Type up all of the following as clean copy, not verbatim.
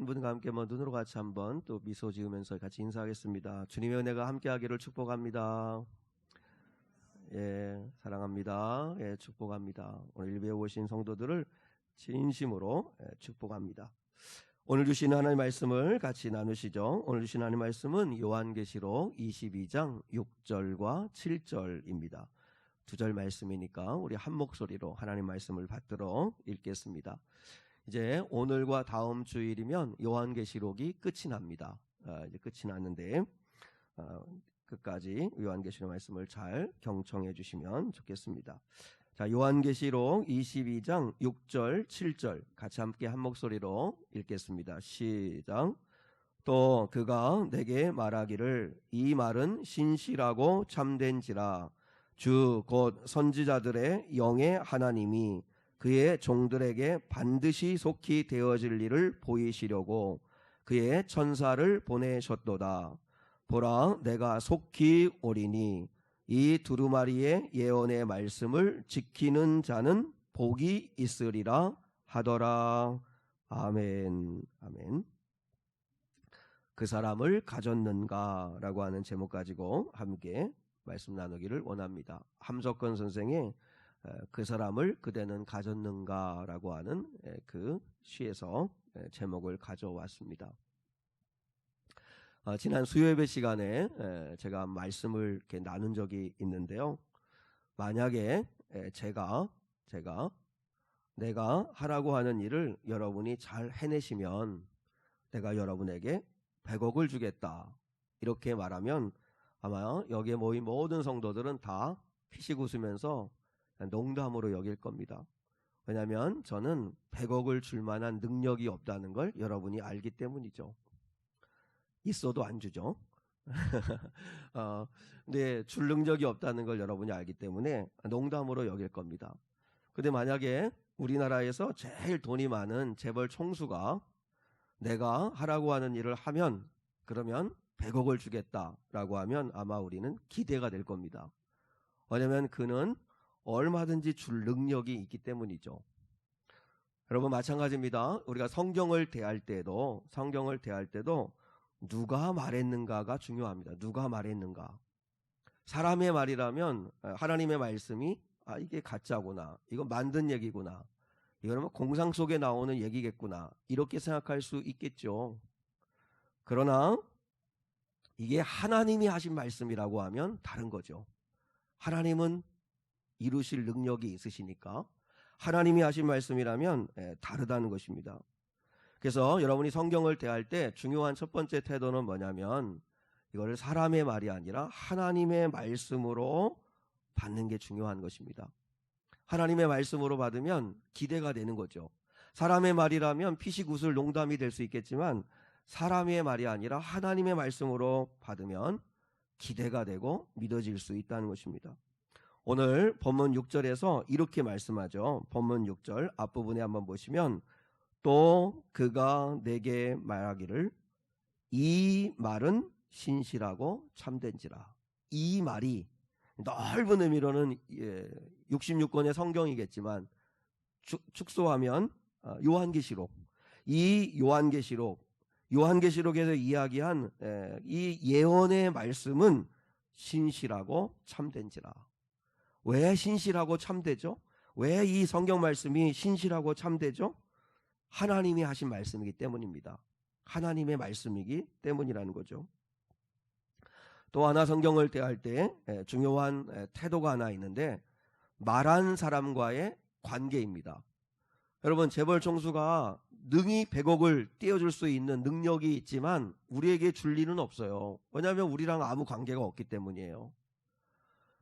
분과 함께 눈으로 같이 한번 또 미소 지으면서 같이 인사하겠습니다. 주님의 은혜가 함께하기를 축복합니다. 예, 사랑합니다. 예, 축복합니다. 오늘 일부에 오신 성도들을 진심으로 축복합니다. 오늘 주신 하나님의 말씀을 같이 나누시죠. 오늘 주신 하나님의 말씀은 요한계시록 22장 6절과 7절입니다. 두 절 말씀이니까 우리 한 목소리로 하나님 말씀을 받들어 읽겠습니다. 이제 오늘과 다음 주일이면 요한계시록이 끝이 납니다. 이제 끝이 났는데 끝까지 요한계시록 말씀을 잘 경청해 주시면 좋겠습니다. 자, 요한계시록 22장 6절 7절 같이 함께 한 목소리로 읽겠습니다. 시작. 또 그가 내게 말하기를 이 말은 신실하고 참된지라 주 곧 선지자들의 영의 하나님이 그의 종들에게 반드시 속히 되어질 일을 보이시려고 그의 천사를 보내셨도다. 보라, 내가 속히 오리니 이 두루마리의 예언의 말씀을 지키는 자는 복이 있으리라 하더라. 아멘. 아멘. 그 사람을 가졌는가 라고 하는 제목 가지고 함께 말씀 나누기를 원합니다. 함석건 선생의 그 사람을 그대는 가졌는가 라고 하는 그 시에서 제목을 가져왔습니다. 지난 수요예배 시간에 제가 말씀을 이렇게 나눈 적이 있는데요. 만약에 내가 하라고 하는 일을 여러분이 잘 해내시면 내가 여러분에게 100억을 주겠다 이렇게 말하면 아마 여기에 모인 모든 성도들은 다 피식 웃으면서 농담으로 여길 겁니다. 왜냐하면 저는 100억을 줄 만한 능력이 없다는 걸 여러분이 알기 때문이죠. 있어도 안 주죠. 근데 줄 능력이 없다는 걸 여러분이 알기 때문에 농담으로 여길 겁니다. 근데 만약에 우리나라에서 제일 돈이 많은 재벌 총수가 내가 하라고 하는 일을 하면 그러면 100억을 주겠다라고 하면 아마 우리는 기대가 될 겁니다. 왜냐하면 그는 얼마든지 줄 능력이 있기 때문이죠. 여러분 마찬가지입니다. 우리가 성경을 대할 때도 누가 말했는가가 중요합니다. 누가 말했는가. 사람의 말이라면 하나님의 말씀이 이게 가짜구나. 이건 만든 얘기구나. 이거는 공상 속에 나오는 얘기겠구나. 이렇게 생각할 수 있겠죠. 그러나 이게 하나님이 하신 말씀이라고 하면 다른 거죠. 하나님은 이루실 능력이 있으시니까 하나님이 하신 말씀이라면 다르다는 것입니다. 그래서 여러분이 성경을 대할 때 중요한 첫 번째 태도는 뭐냐면 이거를 사람의 말이 아니라 하나님의 말씀으로 받는 게 중요한 것입니다. 하나님의 말씀으로 받으면 기대가 되는 거죠. 사람의 말이라면 피식 웃을 농담이 될 수 있겠지만 사람의 말이 아니라 하나님의 말씀으로 받으면 기대가 되고 믿어질 수 있다는 것입니다. 오늘 본문 6절에서 이렇게 말씀하죠. 본문 6절 앞부분에 한번 보시면 또 그가 내게 말하기를 이 말은 신실하고 참된지라. 이 말이 넓은 의미로는 66권의 성경이겠지만 축소하면 요한계시록. 이 요한계시록에서 이야기한 이 예언의 말씀은 신실하고 참된지라. 왜 신실하고 참되죠? 왜 이 성경 말씀이 신실하고 참되죠? 하나님이 하신 말씀이기 때문입니다. 하나님의 말씀이기 때문이라는 거죠. 또 하나 성경을 대할 때 중요한 태도가 하나 있는데 말한 사람과의 관계입니다. 여러분 재벌 총수가 능히 100억을 떼어줄 수 있는 능력이 있지만 우리에게 줄 리는 없어요. 왜냐하면 우리랑 아무 관계가 없기 때문이에요.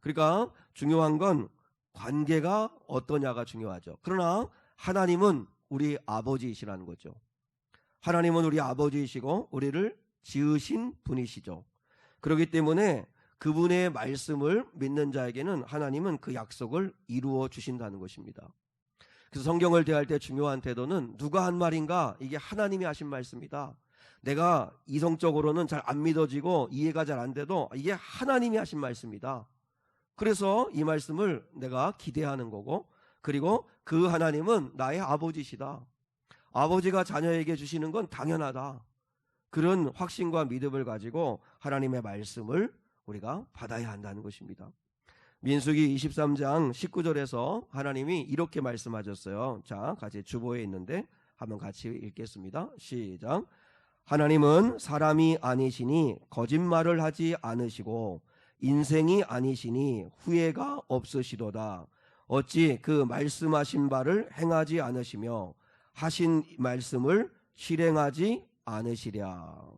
그러니까 중요한 건 관계가 어떠냐가 중요하죠. 그러나 하나님은 우리 아버지이시라는 거죠. 하나님은 우리 아버지이시고 우리를 지으신 분이시죠. 그렇기 때문에 그분의 말씀을 믿는 자에게는 하나님은 그 약속을 이루어 주신다는 것입니다. 그래서 성경을 대할 때 중요한 태도는 누가 한 말인가? 이게 하나님이 하신 말씀이다. 내가 이성적으로는 잘 안 믿어지고 이해가 잘 안 돼도 이게 하나님이 하신 말씀이다. 그래서 이 말씀을 내가 기대하는 거고 그리고 그 하나님은 나의 아버지시다. 아버지가 자녀에게 주시는 건 당연하다. 그런 확신과 믿음을 가지고 하나님의 말씀을 우리가 받아야 한다는 것입니다. 민수기 23장 19절에서 하나님이 이렇게 말씀하셨어요. 자, 같이 주보에 있는데 한번 같이 읽겠습니다. 시작. 하나님은 사람이 아니시니 거짓말을 하지 않으시고 인생이 아니시니 후회가 없으시도다. 어찌 그 말씀하신 바를 행하지 않으시며 하신 말씀을 실행하지 않으시랴.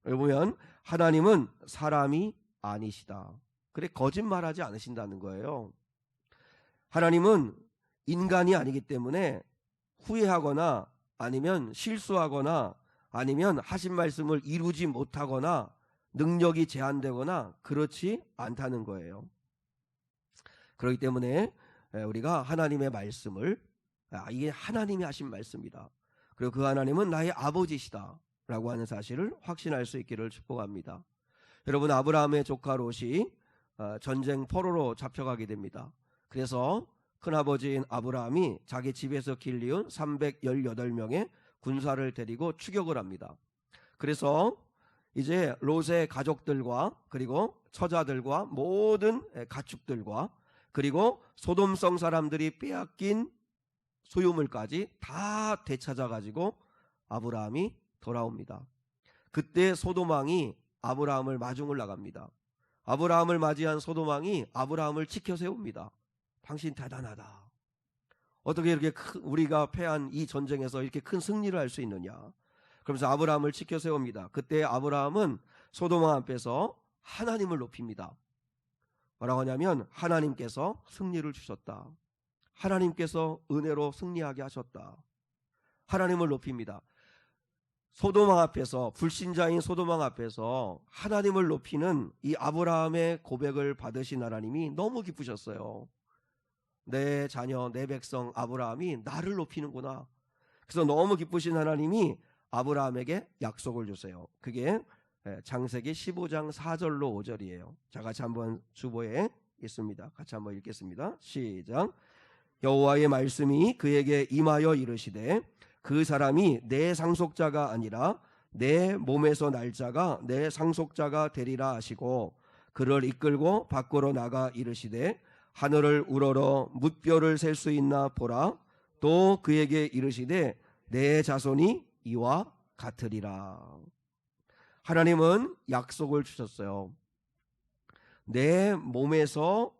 여기 보면 하나님은 사람이 아니시다. 그래, 거짓말하지 않으신다는 거예요. 하나님은 인간이 아니기 때문에 후회하거나 아니면 실수하거나 아니면 하신 말씀을 이루지 못하거나 능력이 제한되거나 그렇지 않다는 거예요. 그렇기 때문에 우리가 하나님의 말씀을 이게 하나님이 하신 말씀이다. 그리고 그 하나님은 나의 아버지시다 라고 하는 사실을 확신할 수 있기를 축복합니다. 여러분, 아브라함의 조카 롯이 전쟁 포로로 잡혀가게 됩니다. 그래서 큰아버지인 아브라함이 자기 집에서 길리운 318명의 군사를 데리고 추격을 합니다. 그래서 이제 롯의 가족들과 그리고 처자들과 모든 가축들과 그리고 소돔성 사람들이 빼앗긴 소유물까지 다 되찾아가지고 아브라함이 돌아옵니다. 그때 소돔왕이 아브라함을 마중을 나갑니다. 아브라함을 맞이한 소돔왕이 아브라함을 지켜 세웁니다. 당신 대단하다. 어떻게 이렇게 우리가 패한 이 전쟁에서 이렇게 큰 승리를 할 수 있느냐. 그러면서 아브라함을 지켜 세웁니다. 그때 아브라함은 소돔왕 앞에서 하나님을 높입니다. 뭐라고 하냐면 하나님께서 승리를 주셨다. 하나님께서 은혜로 승리하게 하셨다. 하나님을 높입니다. 소돔왕 앞에서, 불신자인 소돔왕 앞에서 하나님을 높이는 이 아브라함의 고백을 받으신 하나님이 너무 기쁘셨어요. 내 자녀, 내 백성 아브라함이 나를 높이는구나. 그래서 너무 기쁘신 하나님이 아브라함에게 약속을 주세요. 그게 창세기 15장 4절로 5절이에요. 자, 같이 한번 주보에 있습니다. 같이 한번 읽겠습니다. 시작. 여호와의 말씀이 그에게 임하여 이르시되 그 사람이 내 상속자가 아니라 내 몸에서 날 자가 내 상속자가 되리라 하시고 그를 이끌고 밖으로 나가 이르시되 하늘을 우러러 뭇별을 셀 수 있나 보라. 또 그에게 이르시되 내 자손이 이와 같으리라. 하나님은 약속을 주셨어요. 내 몸에서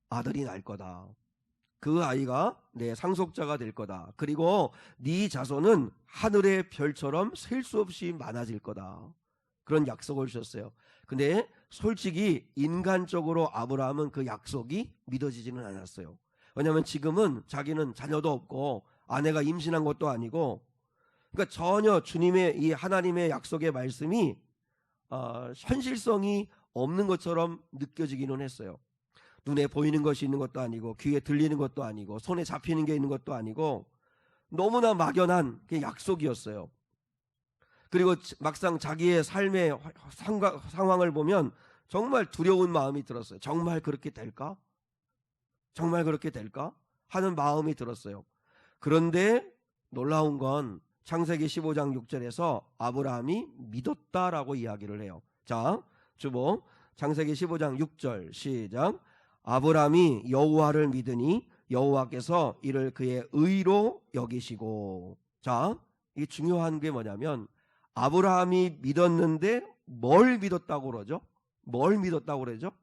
아들이 날 거다. 그 아이가 내 상속자가 될 거다. 그리고 네 자손은 하늘의 별처럼 셀 수 없이 많아질 거다. 그런 약속을 주셨어요. 근데 솔직히 인간적으로 아브라함은 그 약속이 믿어지지는 않았어요. 왜냐하면 지금은 자기는 자녀도 없고 아내가 임신한 것도 아니고, 그러니까 전혀 주님의 이 하나님의 약속의 말씀이 현실성이 없는 것처럼 느껴지기는 했어요. 눈에 보이는 것이 있는 것도 아니고 귀에 들리는 것도 아니고 손에 잡히는 게 있는 것도 아니고 너무나 막연한 그 약속이었어요. 그리고 막상 자기의 삶의 상황을 보면 정말 두려운 마음이 들었어요. 정말 그렇게 될까? 정말 그렇게 될까? 하는 마음이 들었어요. 그런데 놀라운 건 창세기 15장 6절에서 아브라함이 믿었다라고 이야기를 해요. 자, 주보 창세기 15장 6절 시작. 아브라함이 여호와를 믿으니 여호와께서 이를 그의 의로 여기시고. 자, 이게 중요한 게 뭐냐면 아브라함이 믿었는데 뭘 믿었다고 그러죠? 뭘 믿었다고 그러죠?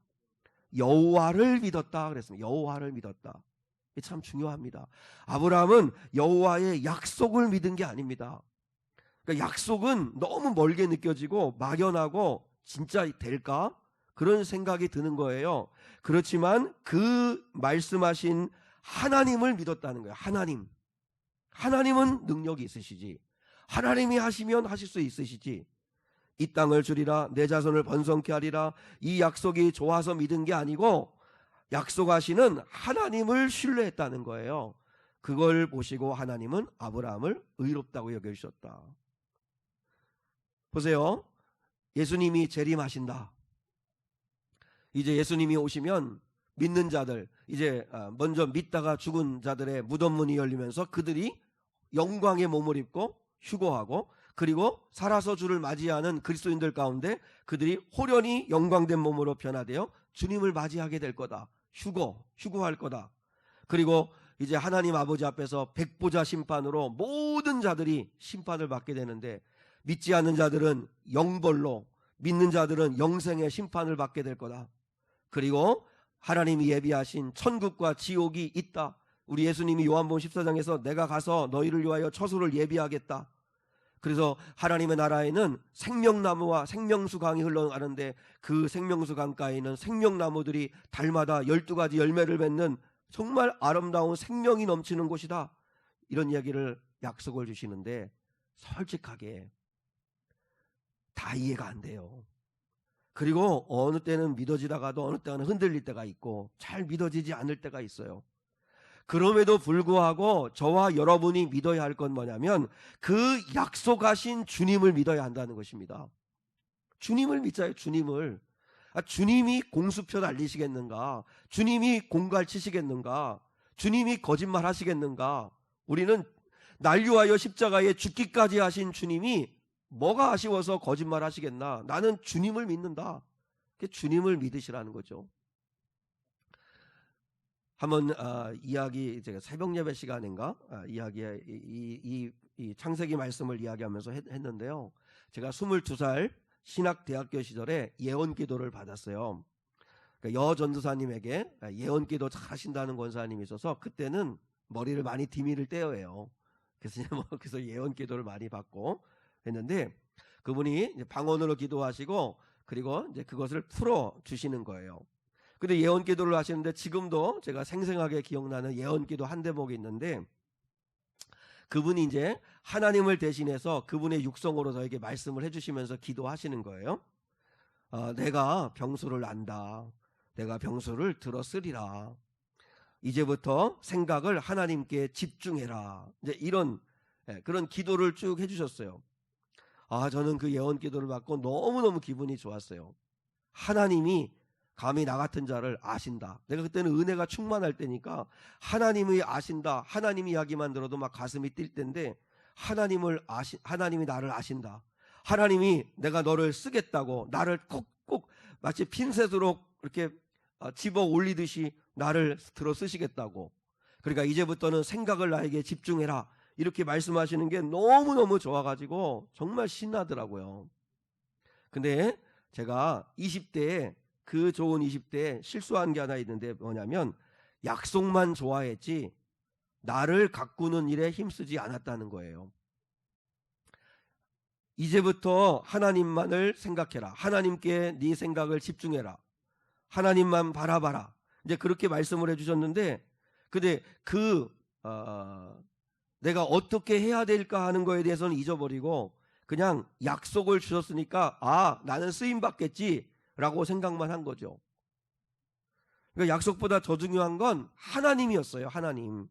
여호와를 믿었다 그랬습니다. 여호와를 믿었다. 이게 참 중요합니다. 아브라함은 여호와의 약속을 믿은 게 아닙니다. 그러니까 약속은 너무 멀게 느껴지고 막연하고 진짜 될까? 그런 생각이 드는 거예요. 그렇지만 그 말씀하신 하나님을 믿었다는 거예요. 하나님은 능력이 있으시지. 하나님이 하시면 하실 수 있으시지. 이 땅을 주리라, 내 자손을 번성케 하리라, 이 약속이 좋아서 믿은 게 아니고 약속하시는 하나님을 신뢰했다는 거예요. 그걸 보시고 하나님은 아브라함을 의롭다고 여겨주셨다. 보세요. 예수님이 재림하신다. 이제 예수님이 오시면 믿는 자들, 이제 먼저 믿다가 죽은 자들의 무덤 문이 열리면서 그들이 영광의 몸을 입고 휴거하고, 그리고 살아서 주를 맞이하는 그리스도인들 가운데 그들이 호련히 영광된 몸으로 변화되어 주님을 맞이하게 될 거다. 휴거할 거다. 그리고 이제 하나님 아버지 앞에서 백보자 심판으로 모든 자들이 심판을 받게 되는데, 믿지 않는 자들은 영벌로, 믿는 자들은 영생의 심판을 받게 될 거다. 그리고 하나님이 예비하신 천국과 지옥이 있다. 우리 예수님이 요한복음 14장에서 내가 가서 너희를 위하여 처소를 예비하겠다. 그래서 하나님의 나라에는 생명나무와 생명수 강이 흘러가는데, 그 생명수 강가에는 생명나무들이 달마다 12가지 열매를 맺는 정말 아름다운 생명이 넘치는 곳이다. 이런 이야기를 약속을 주시는데, 솔직하게 다 이해가 안 돼요. 그리고 어느 때는 믿어지다가도 어느 때는 흔들릴 때가 있고 잘 믿어지지 않을 때가 있어요. 그럼에도 불구하고 저와 여러분이 믿어야 할 건 뭐냐면, 그 약속하신 주님을 믿어야 한다는 것입니다. 주님을 믿자요. 주님을. 주님이 공수표 날리시겠는가? 주님이 공갈 치시겠는가? 주님이 거짓말 하시겠는가? 우리는 난리하여 십자가에 죽기까지 하신 주님이 뭐가 아쉬워서 거짓말 하시겠나? 나는 주님을 믿는다. 주님을 믿으시라는 거죠. 한번 이야기, 제가 새벽 예배 시간인가 이야기에 이 창세기 말씀을 이야기하면서 했는데요. 제가 22살 신학대학교 시절에 예언기도를 받았어요. 그러니까 여 전도사님에게 예언기도 잘 하신다는 권사님이 있어서 그때는 머리를 많이 디미를 떼어요. 그래서 예언기도를 많이 받고 했는데, 그분이 이제 방언으로 기도하시고 그리고 이제 그것을 풀어 주시는 거예요. 근데 예언기도를 하시는데, 지금도 제가 생생하게 기억나는 예언기도 한 대목이 있는데, 그분이 이제 하나님을 대신해서 그분의 육성으로 저에게 말씀을 해주시면서 기도하시는 거예요. 내가 병수를 안다. 내가 병수를 들었으리라. 이제부터 생각을 하나님께 집중해라. 이제 이런 그런 기도를 쭉 해주셨어요. 저는 그 예언기도를 받고 너무너무 기분이 좋았어요. 하나님이 감히 나 같은 자를 아신다. 내가 그때는 은혜가 충만할 때니까 하나님이 아신다. 하나님 이야기만 들어도 막 가슴이 뛸 때인데, 하나님이 나를 아신다. 하나님이 내가 너를 쓰겠다고, 나를 꼭 마치 핀셋으로 이렇게 집어 올리듯이 나를 들어 쓰시겠다고. 그러니까 이제부터는 생각을 나에게 집중해라. 이렇게 말씀하시는 게 너무너무 좋아가지고 정말 신나더라고요. 근데 제가 20대에, 그 좋은 20대에 실수한 게 하나 있는데, 뭐냐면 약속만 좋아했지 나를 가꾸는 일에 힘쓰지 않았다는 거예요. 이제부터 하나님만을 생각해라. 하나님께 네 생각을 집중해라. 하나님만 바라봐라. 이제 그렇게 말씀을 해주셨는데, 근데 내가 어떻게 해야 될까 하는 거에 대해서는 잊어버리고 그냥 약속을 주셨으니까 나는 쓰임 받겠지 라고 생각만 한 거죠. 그러니까 약속보다 더 중요한 건 하나님이었어요. 하나님.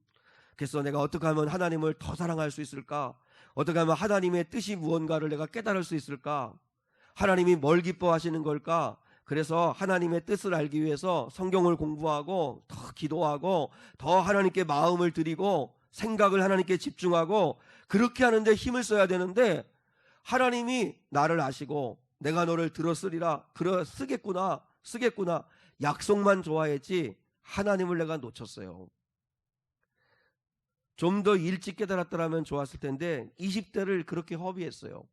그래서 내가 어떻게 하면 하나님을 더 사랑할 수 있을까? 어떻게 하면 하나님의 뜻이 무언가를 내가 깨달을 수 있을까? 하나님이 뭘 기뻐하시는 걸까? 그래서 하나님의 뜻을 알기 위해서 성경을 공부하고 더 기도하고 더 하나님께 마음을 드리고 생각을 하나님께 집중하고, 그렇게 하는데 힘을 써야 되는데, 하나님이 나를 아시고 내가 너를 들었으리라. 쓰겠구나. 약속만 좋아했지 하나님을 내가 놓쳤어요. 좀 더 일찍 깨달았더라면 좋았을 텐데 20대를 그렇게 허비했어요.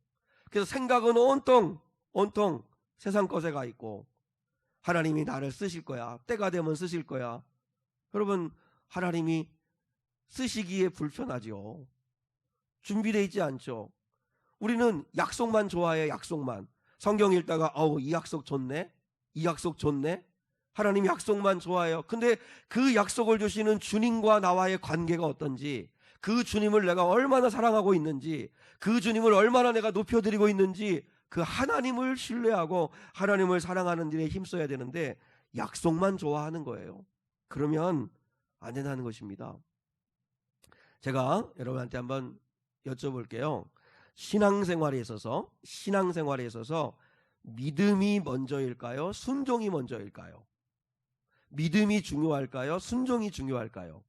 그래서 생각은 온통 세상 것에 가 있고, 하나님이 나를 쓰실 거야. 때가 되면 쓰실 거야. 여러분, 하나님이 쓰시기에 불편하죠. 준비되어 있지 않죠. 우리는 약속만 좋아해요. 약속만. 성경 읽다가 이 약속 좋네. 이 약속 좋네. 하나님 약속만 좋아해요. 근데 그 약속을 주시는 주님과 나와의 관계가 어떤지, 그 주님을 내가 얼마나 사랑하고 있는지, 그 주님을 얼마나 내가 높여드리고 있는지, 그 하나님을 신뢰하고 하나님을 사랑하는 일에 힘써야 되는데 약속만 좋아하는 거예요. 그러면 안 된다는 것입니다. 제가 여러분한테 한번 여쭤볼게요. 신앙생활에 있어서 믿음이 먼저일까요? 순종이 먼저일까요? 믿음이 중요할까요? 순종이 중요할까요?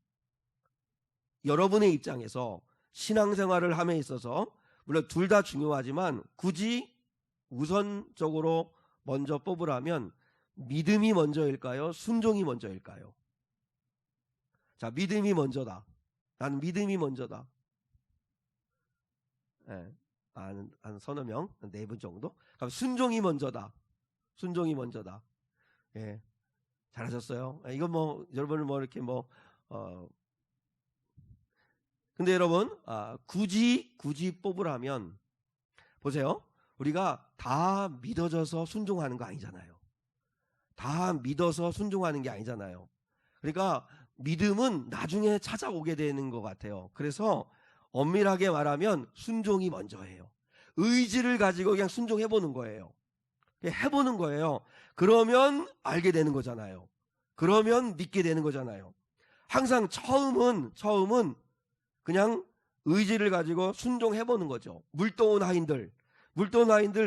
여러분의 입장에서 신앙생활을 함에 있어서 물론 둘 다 중요하지만 굳이 우선적으로 먼저 뽑으라면 믿음이 먼저일까요? 순종이 먼저일까요? 자, 믿음이 먼저다. 나는 믿음이 먼저다. 예, 한 서너 명, 4분 정도. 그럼 순종이 먼저다. 순종이 먼저다. 예, 잘하셨어요. 이건 뭐 여러분을 뭐 이렇게 근데 여러분 굳이 뽑으라면 보세요. 우리가 다 믿어져서 순종하는 거 아니잖아요. 다 믿어서 순종하는 게 아니잖아요. 그러니까 믿음은 나중에 찾아오게 되는 것 같아요. 그래서 엄밀하게 말하면 순종이 먼저예요. 의지를 가지고 그냥 순종해보는 거예요. 해보는 거예요. 그러면 알게 되는 거잖아요. 그러면 믿게 되는 거잖아요. 항상 처음은 그냥 의지를 가지고 순종해보는 거죠. 물도온 하인들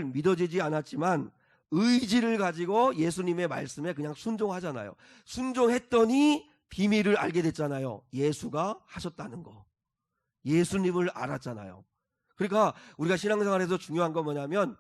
믿어지지 않았지만 의지를 가지고 예수님의 말씀에 그냥 순종하잖아요. 순종했더니 비밀을 알게 됐잖아요. 예수가 하셨다는 거. 예수님을 알았잖아요. 그러니까 우리가 신앙생활에서 중요한 건 뭐냐면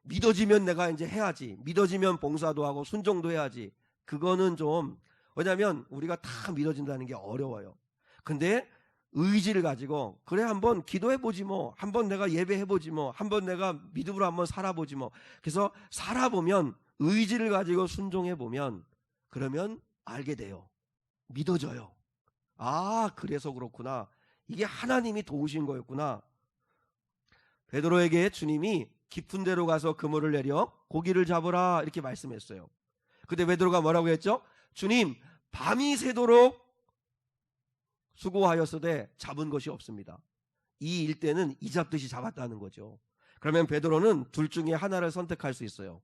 믿어지면 내가 이제 해야지. 믿어지면 봉사도 하고 순종도 해야지. 그거는 좀 왜냐하면 우리가 다 믿어진다는 게 어려워요. 근데 의지를 가지고 그래 한번 기도해보지 뭐, 한번 내가 예배해보지 뭐, 한번 내가 믿음으로 한번 살아보지 뭐. 그래서 살아보면 의지를 가지고 순종해보면 그러면 알게 돼요. 믿어져요. 그래서 그렇구나. 이게 하나님이 도우신 거였구나. 베드로에게 주님이 깊은 데로 가서 그물을 내려 고기를 잡으라 이렇게 말씀했어요. 근데 베드로가 뭐라고 했죠? 주님, 밤이 새도록 수고하였으되 잡은 것이 없습니다. 이 일대는 이 잡듯이 잡았다는 거죠. 그러면 베드로는 둘 중에 하나를 선택할 수 있어요.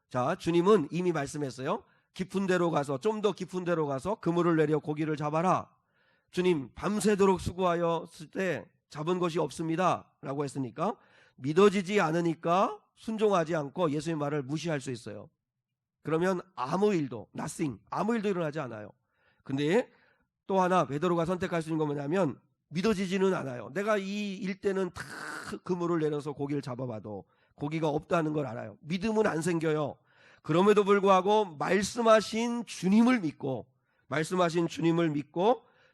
자, 주님은 이미 말씀했어요. 깊은 데로 가서, 좀 더 깊은 데로 가서 그물을 내려 고기를 잡아라. 주님, 밤새도록 수고하였을 때 잡은 것이 없습니다 라고 했으니까 믿어지지 않으니까 순종하지 않고 예수의 말을 무시할 수 있어요. 그러면 아무 일도 일어나지 않아요. 근데 또 하나 베드로가 선택할 수 있는 건 뭐냐면 믿어지지는 않아요. 내가 이 일대는 다 그물을 내려서 고기를 잡아봐도 고기가 없다는 걸 알아요. 믿음은 안 생겨요. 그럼에도 불구하고 말씀하신 주님을 믿고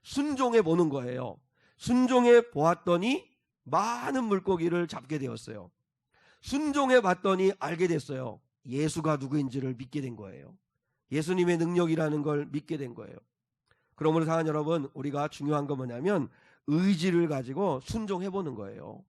순종해 보는 거예요. 순종해 보았더니 많은 물고기를 잡게 되었어요. 순종해 봤더니 알게 됐어요. 예수가 누구인지를 믿게 된 거예요. 예수님의 능력이라는 걸 믿게 된 거예요. 그러므로 사랑하는 여러분, 우리가 중요한 건 뭐냐면 의지를 가지고 순종해 보는 거예요.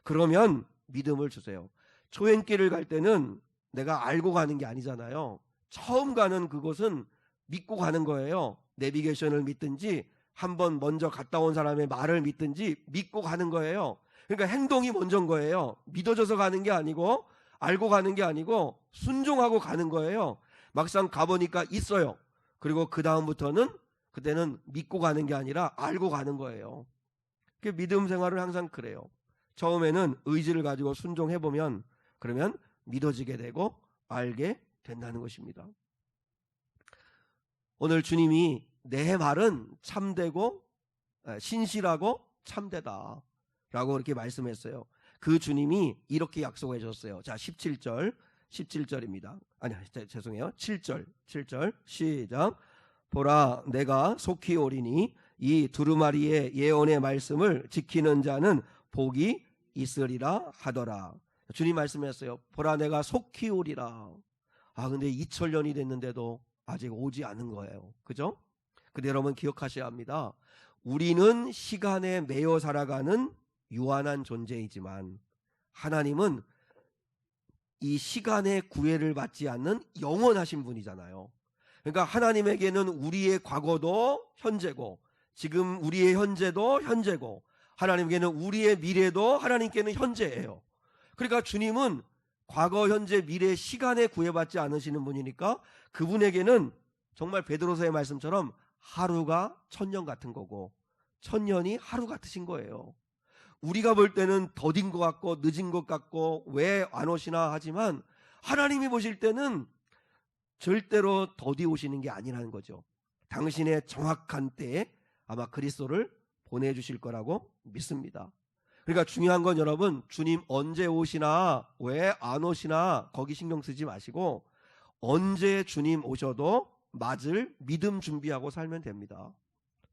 그러면 믿음을 주세요. 초행길을 갈 때는 내가 알고 가는 게 아니잖아요. 처음 가는 그곳은 믿고 가는 거예요. 내비게이션을 믿든지 한번 먼저 갔다 온 사람의 말을 믿든지 믿고 가는 거예요. 그러니까 행동이 먼저인 거예요. 믿어져서 가는 게 아니고 알고 가는 게 아니고 순종하고 가는 거예요. 막상 가보니까 있어요. 그리고 그 다음부터는 그때는 믿고 가는 게 아니라 알고 가는 거예요. 믿음 생활을 항상 그래요. 처음에는 의지를 가지고 순종해보면 그러면 믿어지게 되고 알게 된다는 것입니다. 오늘 주님이 내 말은 참되고 신실하고 참되다 라고 그렇게 말씀했어요. 그 주님이 이렇게 약속해 줬어요. 자, 17절입니다. 죄송해요. 7절 시작. 보라, 내가 속히 오리니 이 두루마리의 예언의 말씀을 지키는 자는 복이 있으리라 하더라. 주님 말씀했어요. 보라, 내가 속히 오리라. 근데 2000년이 됐는데도 아직 오지 않은 거예요. 그죠? 근데 여러분 기억하셔야 합니다. 우리는 시간에 매여 살아가는 유한한 존재이지만 하나님은 이 시간의 구애를 받지 않는 영원하신 분이잖아요. 그러니까 하나님에게는 우리의 과거도 현재고 지금 우리의 현재도 현재고 하나님께는 우리의 미래도 하나님께는 현재예요. 그러니까 주님은 과거, 현재, 미래, 시간에 구애받지 않으시는 분이니까 그분에게는 정말 베드로서의 말씀처럼 하루가 1000년 같은 거고 1000년이 하루 같으신 거예요. 우리가 볼 때는 더딘 것 같고 늦은 것 같고 왜 안 오시나 하지만 하나님이 보실 때는 절대로 더디 오시는 게 아니라는 거죠. 당신의 정확한 때에 아마 그리스도를 보내주실 거라고 믿습니다. 그러니까 중요한 건 여러분, 주님 언제 오시나 왜 안 오시나 거기 신경 쓰지 마시고 언제 주님 오셔도 맞을 믿음 준비하고 살면 됩니다.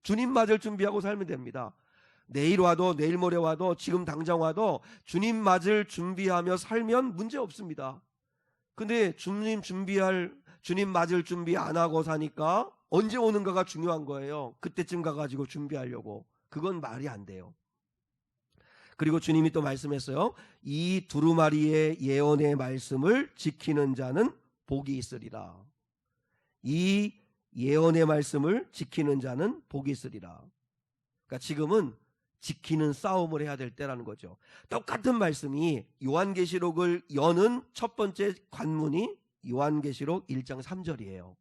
주님 맞을 준비하고 살면 됩니다. 내일 와도 내일 모레 와도 지금 당장 와도 주님 맞을 준비하며 살면 문제 없습니다. 근데 주님 맞을 준비 안 하고 사니까 언제 오는가가 중요한 거예요. 그때쯤 가가지고 준비하려고. 그건 말이 안 돼요. 그리고 주님이 또 말씀했어요. 이 두루마리의 예언의 말씀을 지키는 자는 복이 있으리라. 이 예언의 말씀을 지키는 자는 복이 있으리라. 그러니까 지금은 지키는 싸움을 해야 될 때라는 거죠. 똑같은 말씀이 요한계시록을 여는 첫 번째 관문이 요한계시록 1장 3절이에요.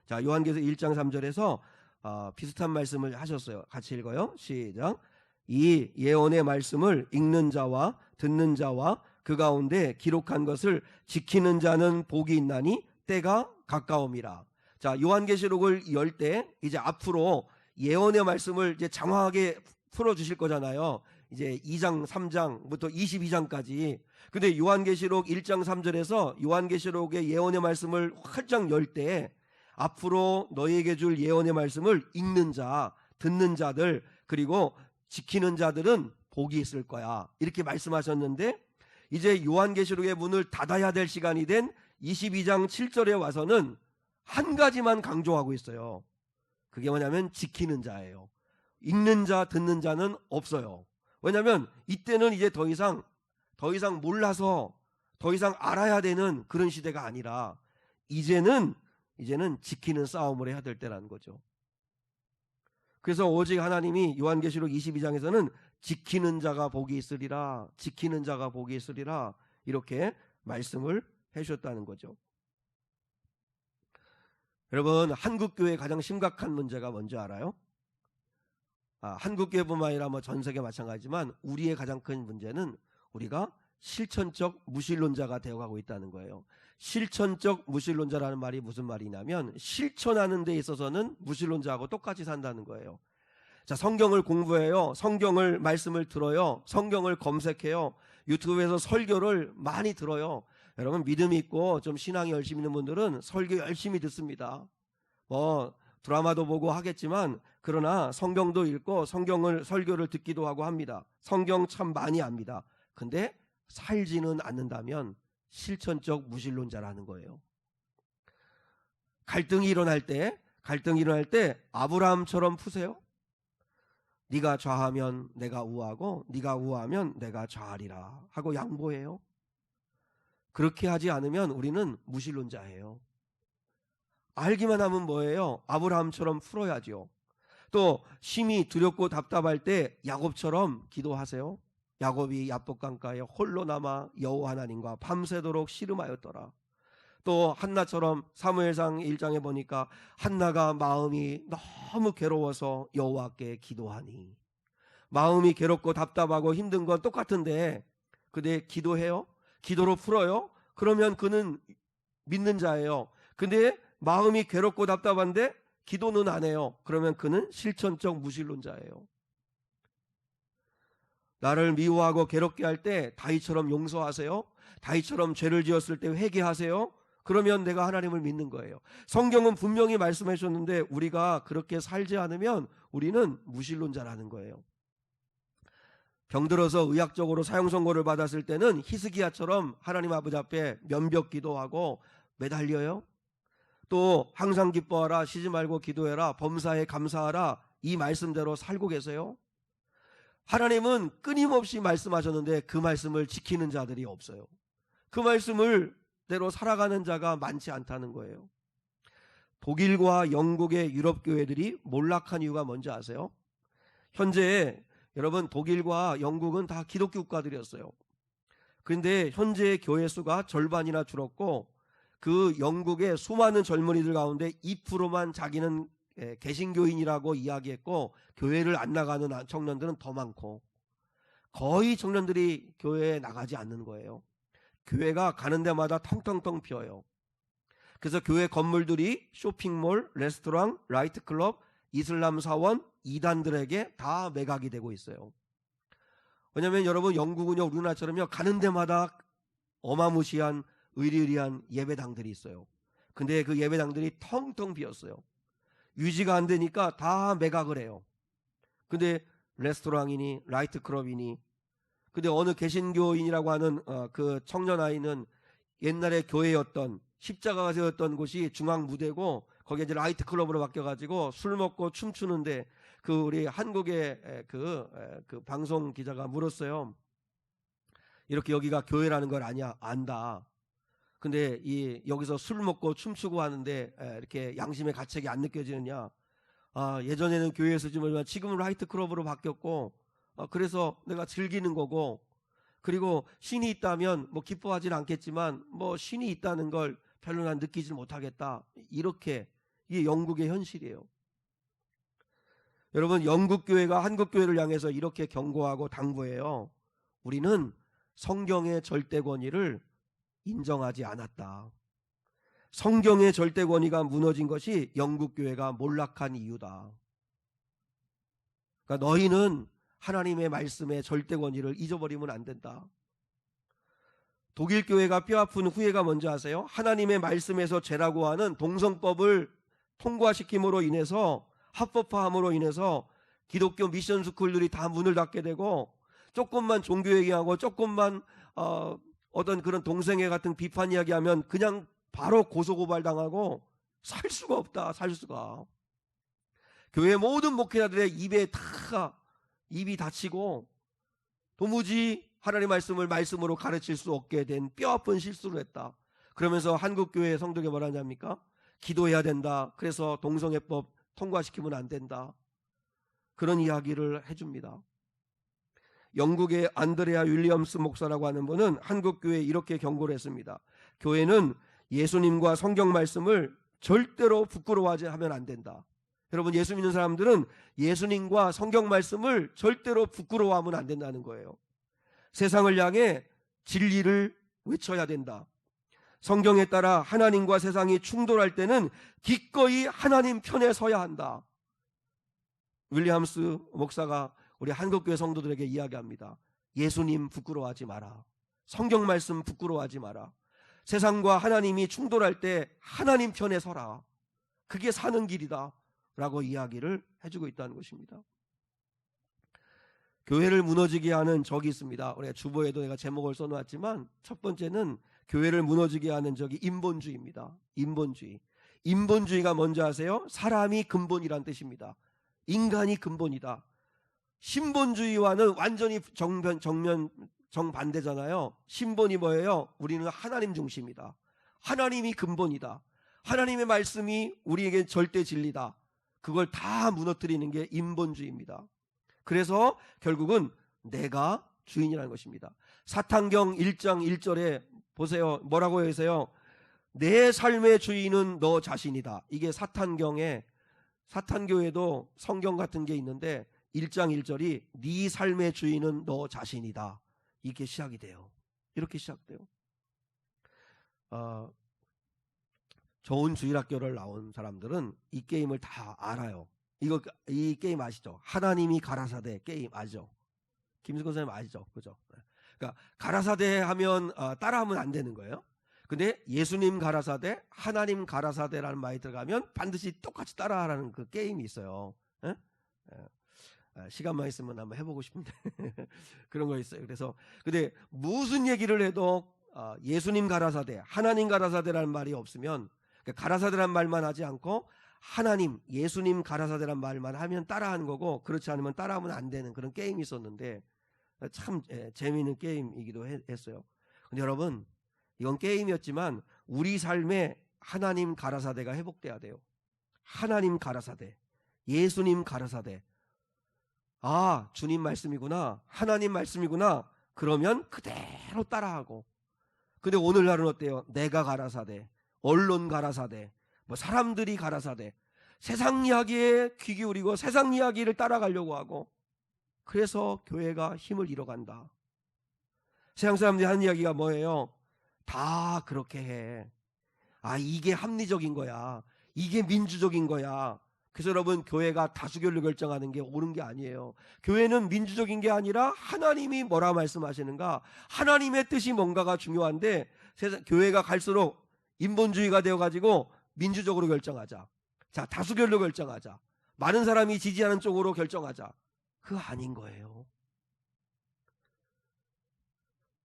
자, 요한계시록 1장 3절에서 비슷한 말씀을 하셨어요. 같이 읽어요. 시작. 이 예언의 말씀을 읽는 자와 듣는 자와 그 가운데 기록한 것을 지키는 자는 복이 있나니 때가 가까움이라. 자, 요한계시록을 열 때 이제 앞으로 예언의 말씀을 이제 장황하게 풀어주실 거잖아요. 이제 2장 3장부터 22장까지. 근데 요한계시록 1장 3절에서 요한계시록의 예언의 말씀을 활짝 열 때 앞으로 너희에게 줄 예언의 말씀을 읽는 자, 듣는 자들, 그리고 지키는 자들은 복이 있을 거야. 이렇게 말씀하셨는데 이제 요한계시록의 문을 닫아야 될 시간이 된 22장 7절에 와서는 한 가지만 강조하고 있어요. 그게 뭐냐면 지키는 자예요. 읽는 자, 듣는 자는 없어요. 왜냐하면 이때는 이제 더 이상 몰라서 더 이상 알아야 되는 그런 시대가 아니라 이제는 지키는 싸움을 해야 될 때라는 거죠. 그래서 오직 하나님이 요한계시록 22장에서는 지키는 자가 복이 있으리라, 지키는 자가 복이 있으리라 이렇게 말씀을 해주셨다는 거죠. 여러분, 한국교회의 가장 심각한 문제가 뭔지 알아요? 한국교회뿐만 아니라 전 세계 마찬가지지만 우리의 가장 큰 문제는 우리가 실천적 무신론자가 되어가고 있다는 거예요. 실천적 무신론자라는 말이 무슨 말이냐면 실천하는 데 있어서는 무신론자하고 똑같이 산다는 거예요. 자, 성경을 공부해요. 성경을 말씀을 들어요. 성경을 검색해요. 유튜브에서 설교를 많이 들어요. 여러분, 믿음이 있고 좀 신앙이 열심히 있는 분들은 설교 열심히 듣습니다. 드라마도 보고 하겠지만 그러나 성경도 읽고 설교를 듣기도 하고 합니다. 성경 참 많이 압니다. 근데 살지는 않는다면 실천적 무신론자라는 거예요. 갈등이 일어날 때 아브라함처럼 푸세요. 네가 좌하면 내가 우하고 네가 우하면 내가 좌하리라 하고 양보해요. 그렇게 하지 않으면 우리는 무신론자예요. 알기만 하면 뭐예요? 아브라함처럼 풀어야죠. 또 심히 두렵고 답답할 때 야곱처럼 기도하세요. 야곱이 야복강가에 홀로 남아 여호와 하나님과 밤새도록 씨름하였더라. 또 한나처럼 사무엘상 1장에 보니까 한나가 마음이 너무 괴로워서 여호와께 기도하니. 마음이 괴롭고 답답하고 힘든 건 똑같은데 근데 기도해요? 기도로 풀어요? 그러면 그는 믿는 자예요. 근데 마음이 괴롭고 답답한데 기도는 안 해요. 그러면 그는 실천적 무신론자예요. 나를 미워하고 괴롭게 할 때 다윗처럼 용서하세요. 다윗처럼 죄를 지었을 때 회개하세요. 그러면 내가 하나님을 믿는 거예요. 성경은 분명히 말씀해 주셨는데 우리가 그렇게 살지 않으면 우리는 무신론자라는 거예요. 병들어서 의학적으로 사형 선고를 받았을 때는 히스기야처럼 하나님 아버지 앞에 면벽 기도하고 매달려요. 또 항상 기뻐하라, 쉬지 말고 기도해라, 범사에 감사하라, 이 말씀대로 살고 계세요. 하나님은 끊임없이 말씀하셨는데 그 말씀을 지키는 자들이 없어요. 그 말씀을 대로 살아가는 자가 많지 않다는 거예요. 독일과 영국의 유럽 교회들이 몰락한 이유가 뭔지 아세요? 현재 여러분, 독일과 영국은 다 기독교 국가들이었어요. 그런데 현재 교회 수가 절반이나 줄었고 그 영국의 수많은 젊은이들 가운데 2%만 자기는 개신교인이라고 이야기했고 교회를 안 나가는 청년들은 더 많고 거의 청년들이 교회에 나가지 않는 거예요. 교회가 가는 데마다 텅텅텅 비어요. 그래서 교회 건물들이 쇼핑몰, 레스토랑, 라이트클럽, 이슬람 사원 이단들에게 다 매각이 되고 있어요. 왜냐하면 여러분 영국은요 우리나라처럼요 가는 데마다 어마무시한 의리의리한 예배당들이 있어요. 근데 그 예배당들이 텅텅 비었어요. 유지가 안 되니까 다 매각을 해요. 근데 레스토랑이니 라이트클럽이니, 근데 어느 개신교인이라고 하는 그 청년 아이는 옛날에 교회였던 십자가가 세웠던 곳이 중앙 무대고 거기에 이제 라이트클럽으로 바뀌어가지고 술 먹고 춤추는데 그 우리 한국의 그 방송 기자가 물었어요. 이렇게 여기가 교회라는 걸 아냐? 안다. 근데 여기서 술 먹고 춤추고 하는데 이렇게 양심의 가책이 안 느껴지느냐? 예전에는 교회에서 지만 지금은 라이트클럽으로 바뀌었고 그래서 내가 즐기는 거고, 그리고 신이 있다면 뭐 기뻐하진 않겠지만 뭐 신이 있다는 걸 별로 난 느끼지 못하겠다. 이렇게 이게 영국의 현실이에요. 여러분 영국 교회가 한국 교회를 향해서 이렇게 경고하고 당부해요. 우리는 성경의 절대 권위를 인정하지 않았다. 성경의 절대 권위가 무너진 것이 영국 교회가 몰락한 이유다. 그러니까 너희는 하나님의 말씀의 절대 권위를 잊어버리면 안 된다. 독일 교회가 뼈아픈 후회가 뭔지 아세요? 하나님의 말씀에서 죄라고 하는 동성법을 통과시킴으로 인해서, 합법화함으로 인해서 기독교 미션 스쿨들이 다 문을 닫게 되고, 조금만 종교 얘기하고 조금만 어떤 그런 동성애 같은 비판 이야기하면 그냥 바로 고소고발당하고 살 수가 없다. 살 수가. 교회 모든 목회자들의 입에 다 입이 닫히고 도무지 하나님의 말씀을 말씀으로 가르칠 수 없게 된 뼈아픈 실수를 했다. 그러면서 한국교회 성도에게 뭐라 하냐입니까? 기도해야 된다. 그래서 동성애법 통과시키면 안 된다. 그런 이야기를 해줍니다. 영국의 안드레아 윌리엄스 목사라고 하는 분은 한국교회에 이렇게 경고를 했습니다. 교회는 예수님과 성경 말씀을 절대로 부끄러워하지 하면 안 된다. 여러분 예수 믿는 사람들은 예수님과 성경 말씀을 절대로 부끄러워하면 안 된다는 거예요. 세상을 향해 진리를 외쳐야 된다. 성경에 따라 하나님과 세상이 충돌할 때는 기꺼이 하나님 편에 서야 한다. 윌리엄스 목사가 우리 한국교회 성도들에게 이야기합니다. 예수님 부끄러워하지 마라. 성경 말씀 부끄러워하지 마라. 세상과 하나님이 충돌할 때 하나님 편에 서라. 그게 사는 길이다 라고 이야기를 해주고 있다는 것입니다. 교회를 무너지게 하는 적이 있습니다. 우리 주보에도 내가 제목을 써놓았지만 첫 번째는 교회를 무너지게 하는 적이 인본주의입니다. 인본주의. 인본주의가 뭔지 아세요? 사람이 근본이란 뜻입니다. 인간이 근본이다. 신본주의와는 완전히 정반대잖아요. 신본이 뭐예요? 우리는 하나님 중심이다. 하나님이 근본이다. 하나님의 말씀이 우리에게 절대 진리다. 그걸 다 무너뜨리는 게 인본주의입니다. 그래서 결국은 내가 주인이라는 것입니다. 사탄경 1장 1절에 보세요. 뭐라고 해서요? 내 삶의 주인은 너 자신이다. 이게 사탄경에, 사탄교에도 성경 같은 게 있는데 1장 1절이 네 삶의 주인은 너 자신이다. 이렇게 시작이 돼요. 이렇게 시작돼요. 좋은 주일학교를 나온 사람들은 이 게임을 다 알아요. 이 게임 아시죠? 하나님이 가라사대 게임 아시죠? 김승건 선생님 아시죠? 그죠? 그러니까 가라사대 하면 따라하면 안 되는 거예요. 근데 예수님 가라사대, 하나님 가라사대라는 말이 들어가면 반드시 똑같이 따라하라는 그 게임이 있어요. 에? 시간만 있으면 한번 해보고 싶은데 그런 거 있어요. 그래서 근데 무슨 얘기를 해도 예수님 가라사대, 하나님 가라사대라는 말이 없으면, 그러니까 가라사대란 말만 하지 않고 하나님, 예수님 가라사대란 말만 하면 따라하는 거고, 그렇지 않으면 따라하면 안 되는 그런 게임이 있었는데 참 재미있는 게임이기도 했어요. 근데 여러분 이건 게임이었지만 우리 삶에 하나님 가라사대가 회복돼야 돼요. 하나님 가라사대, 예수님 가라사대. 주님 말씀이구나, 하나님 말씀이구나. 그러면 그대로 따라하고. 근데 오늘날은 어때요? 내가 가라사대, 언론 가라사대, 뭐 사람들이 가라사대, 세상 이야기에 귀 기울이고 세상 이야기를 따라가려고 하고, 그래서 교회가 힘을 잃어간다. 세상 사람들이 하는 이야기가 뭐예요? 다 그렇게 해. 이게 합리적인 거야. 이게 민주적인 거야. 그래서 여러분, 교회가 다수결로 결정하는 게 옳은 게 아니에요. 교회는 민주적인 게 아니라 하나님이 뭐라 말씀하시는가, 하나님의 뜻이 뭔가가 중요한데, 교회가 갈수록 인본주의가 되어가지고 민주적으로 결정하자, 자 다수결로 결정하자, 많은 사람이 지지하는 쪽으로 결정하자, 그거 아닌 거예요.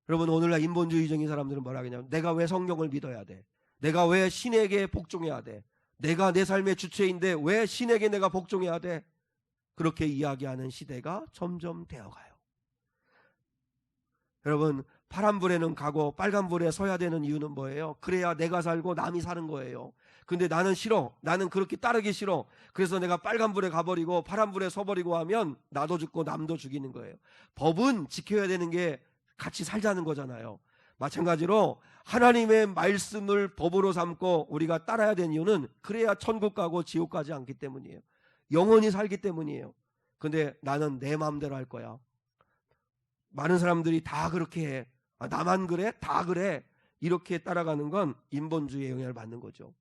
여러분, 오늘날 인본주의적인 사람들은 뭐라 하냐면, 내가 왜 성경을 믿어야 돼, 내가 왜 신에게 복종해야 돼, 내가 내 삶의 주체인데 왜 신에게 내가 복종해야 돼, 그렇게 이야기하는 시대가 점점 되어가요. 여러분, 파란불에는 가고 빨간불에 서야 되는 이유는 뭐예요? 그래야 내가 살고 남이 사는 거예요. 근데 나는 싫어, 나는 그렇게 따르기 싫어, 그래서 내가 빨간불에 가버리고 파란불에 서버리고 하면 나도 죽고 남도 죽이는 거예요. 법은 지켜야 되는 게 같이 살자는 거잖아요. 마찬가지로 하나님의 말씀을 법으로 삼고 우리가 따라야 되는 이유는 그래야 천국 가고 지옥 가지 않기 때문이에요. 영원히 살기 때문이에요. 근데 나는 내 마음대로 할 거야. 많은 사람들이 다 그렇게 해. 아, 나만 그래? 다 그래? 이렇게 따라가는 건 인본주의의 영향을 받는 거죠.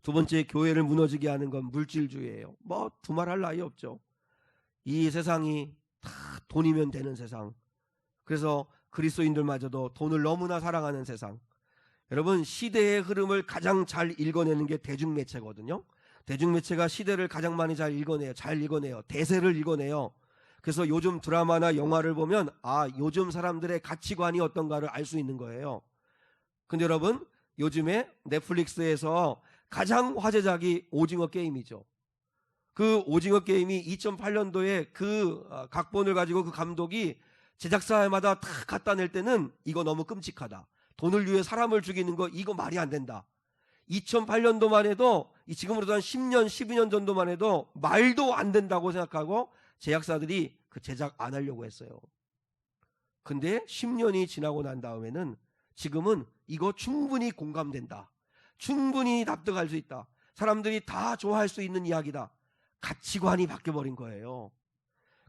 두 번째, 교회를 무너지게 하는 건 물질주의예요. 뭐 두말할 나위 없죠. 이 세상이 다 돈이면 되는 세상. 그래서 그리스도인들마저도 돈을 너무나 사랑하는 세상. 여러분, 시대의 흐름을 가장 잘 읽어내는 게 대중매체거든요. 대중매체가 시대를 가장 많이 잘 읽어내요. 대세를 읽어내요. 그래서 요즘 드라마나 영화를 보면 아, 요즘 사람들의 가치관이 어떤가를 알 수 있는 거예요. 근데 여러분, 요즘에 넷플릭스에서 가장 화제작이 오징어 게임이죠. 그 오징어 게임이 2008년도에 그 각본을 가지고 그 감독이 제작사마다 다 갖다 낼 때는 이거 너무 끔찍하다, 돈을 위해 사람을 죽이는 거 이거 말이 안 된다. 2008년도만 해도, 지금으로도 한 10년 12년 정도만 해도 말도 안 된다고 생각하고 제작사들이 그 제작 안 하려고 했어요. 근데 10년이 지나고 난 다음에는 지금은 이거 충분히 공감된다, 충분히 납득할 수 있다, 사람들이 다 좋아할 수 있는 이야기다, 가치관이 바뀌어버린 거예요.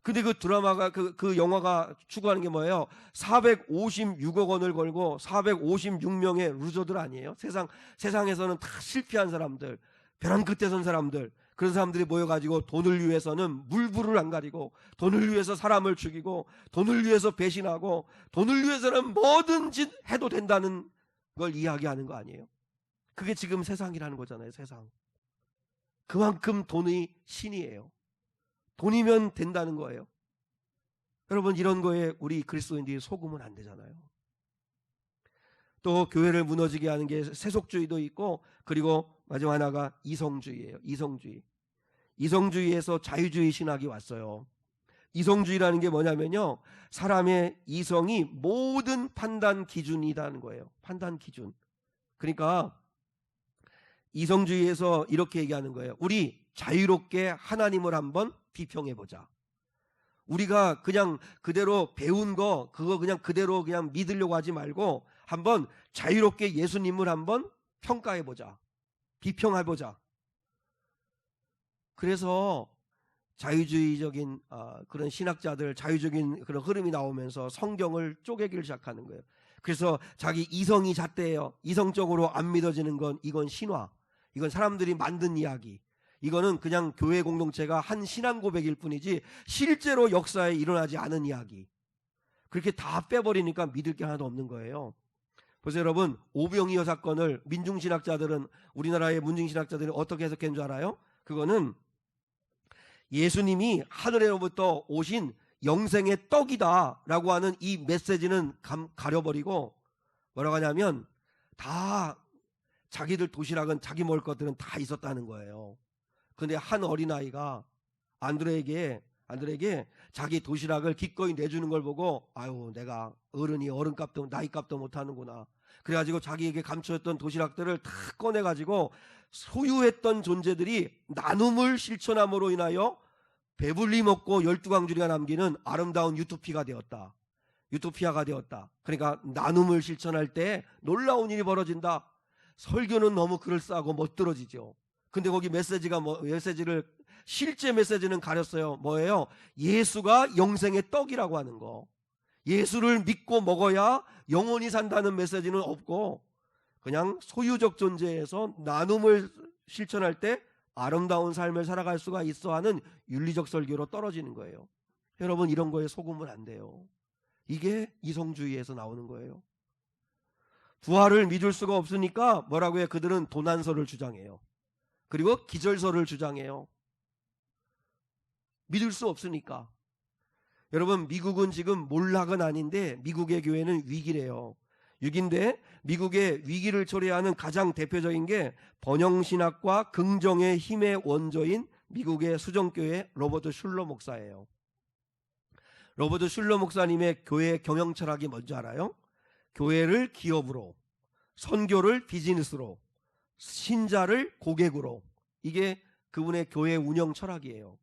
근데 그 드라마가 그 영화가 추구하는 게 뭐예요? 456억 원을 걸고 456명의 루저들 아니에요? 세상에서는 다 실패한 사람들, 벼랑 끝에 선 사람들, 그런 사람들이 모여가지고 돈을 위해서는 물불을 안 가리고, 돈을 위해서 사람을 죽이고, 돈을 위해서 배신하고, 돈을 위해서는 뭐든지 해도 된다는 걸 이야기하는 거 아니에요? 그게 지금 세상이라는 거잖아요. 세상. 그만큼 돈이 신이에요. 돈이면 된다는 거예요. 여러분, 이런 거에 우리 그리스도인들이 속으면 안 되잖아요. 또 교회를 무너지게 하는 게 세속주의도 있고, 그리고 마지막 하나가 이성주의예요. 이성주의에서 자유주의 신학이 왔어요. 이성주의라는 게 뭐냐면요, 사람의 이성이 모든 판단 기준이라는 거예요. 판단 기준. 그러니까 이성주의에서 이렇게 얘기하는 거예요. 우리 자유롭게 하나님을 한번 비평해보자. 우리가 그냥 그대로 배운 거 그거 그냥 그대로 그냥 믿으려고 하지 말고 한번 자유롭게 예수님을 한번 평가해보자, 비평해보자. 그래서 자유주의적인 그런 신학자들, 자유적인 그런 흐름이 나오면서 성경을 쪼개기를 시작하는 거예요. 그래서 자기 이성이 잣대예요. 이성적으로 안 믿어지는 건 이건 신화, 이건 사람들이 만든 이야기, 이거는 그냥 교회 공동체가 한 신앙 고백일 뿐이지 실제로 역사에 일어나지 않은 이야기. 그렇게 다 빼버리니까 믿을 게 하나도 없는 거예요. 보세요 여러분, 오병이어 사건을 민중신학자들은, 우리나라의 문중신학자들이 어떻게 해석한 줄 알아요? 그거는 예수님이 하늘에로부터 오신 영생의 떡이다 라고 하는 이 메시지는 가려버리고 뭐라고 하냐면, 다 자기들 도시락은, 자기 먹을 것들은 다 있었다는 거예요. 근데 한 어린아이가 안드레에게 자기 도시락을 기꺼이 내주는 걸 보고, 아유, 내가 어른이 어른값도 나이값도 못하는구나. 그래가지고 자기에게 감춰졌던 도시락들을 다 꺼내가지고 소유했던 존재들이 나눔을 실천함으로 인하여 배불리 먹고 12광주리가 남기는 아름다운 유토피아가 되었다. 그러니까 나눔을 실천할 때 놀라운 일이 벌어진다. 설교는 너무 그럴싸하고 멋들어지죠. 근데 거기 메시지를 실제 메시지는 가렸어요. 뭐예요? 예수가 영생의 떡이라고 하는 거. 예수를 믿고 먹어야 영원히 산다는 메시지는 없고, 그냥 소유적 존재에서 나눔을 실천할 때 아름다운 삶을 살아갈 수가 있어 하는 윤리적 설교로 떨어지는 거예요. 여러분, 이런 거에 속으면 안 돼요. 이게 이성주의에서 나오는 거예요. 부활을 믿을 수가 없으니까 뭐라고 해요? 그들은 도난설을 주장해요. 그리고 기절설을 주장해요. 믿을 수 없으니까. 여러분, 미국은 지금 몰락은 아닌데 미국의 교회는 위기래요. 6인데 미국의 위기를 초래하는 가장 대표적인 게 번영신학과 긍정의 힘의 원조인 미국의 수정교회 로버트 슐러 목사예요. 로버트 슐러 목사님의 교회 경영 철학이 뭔지 알아요? 교회를 기업으로, 선교를 비즈니스로, 신자를 고객으로. 이게 그분의 교회 운영 철학이에요.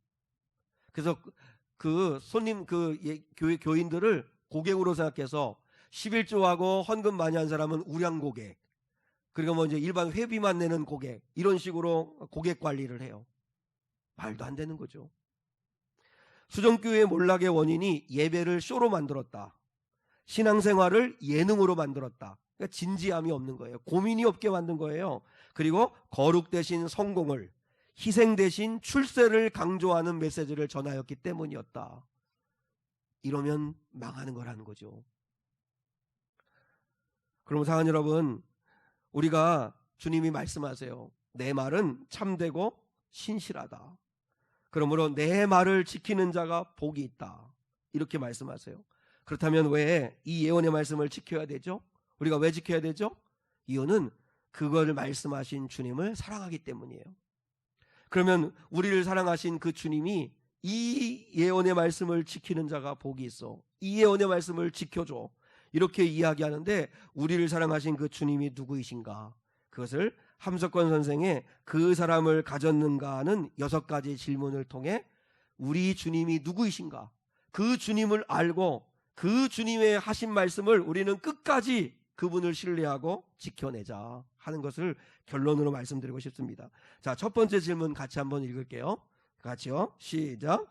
그래서 그 손님, 교회 교인들을 고객으로 생각해서 11조하고 헌금 많이 한 사람은 우량 고객, 그리고 뭐 이제 일반 회비만 내는 고객, 이런 식으로 고객 관리를 해요. 말도 안 되는 거죠. 수정교회 몰락의 원인이 예배를 쇼로 만들었다. 신앙생활을 예능으로 만들었다. 그러니까 진지함이 없는 거예요. 고민이 없게 만든 거예요. 그리고 거룩 대신 성공을, 희생 대신 출세를 강조하는 메시지를 전하였기 때문이었다. 이러면 망하는 거라는 거죠. 그럼 사랑하는 여러분, 우리가 주님이 말씀하세요. 내 말은 참되고 신실하다. 그러므로 내 말을 지키는 자가 복이 있다. 이렇게 말씀하세요. 그렇다면 왜 이 예언의 말씀을 지켜야 되죠? 우리가 왜 지켜야 되죠? 이유는 그걸 말씀하신 주님을 사랑하기 때문이에요. 그러면 우리를 사랑하신 그 주님이 이 예언의 말씀을 지키는 자가 복이 있어, 이 예언의 말씀을 지켜줘, 이렇게 이야기하는데 우리를 사랑하신 그 주님이 누구이신가? 그것을 함석권 선생의 그 사람을 가졌는가 하는 6가지 질문을 통해 우리 주님이 누구이신가? 그 주님을 알고 그 주님의 하신 말씀을 우리는 끝까지 그분을 신뢰하고 지켜내자 하는 것을 결론으로 말씀드리고 싶습니다. 자, 첫 번째 질문 같이 한번 읽을게요. 같이요. 시작.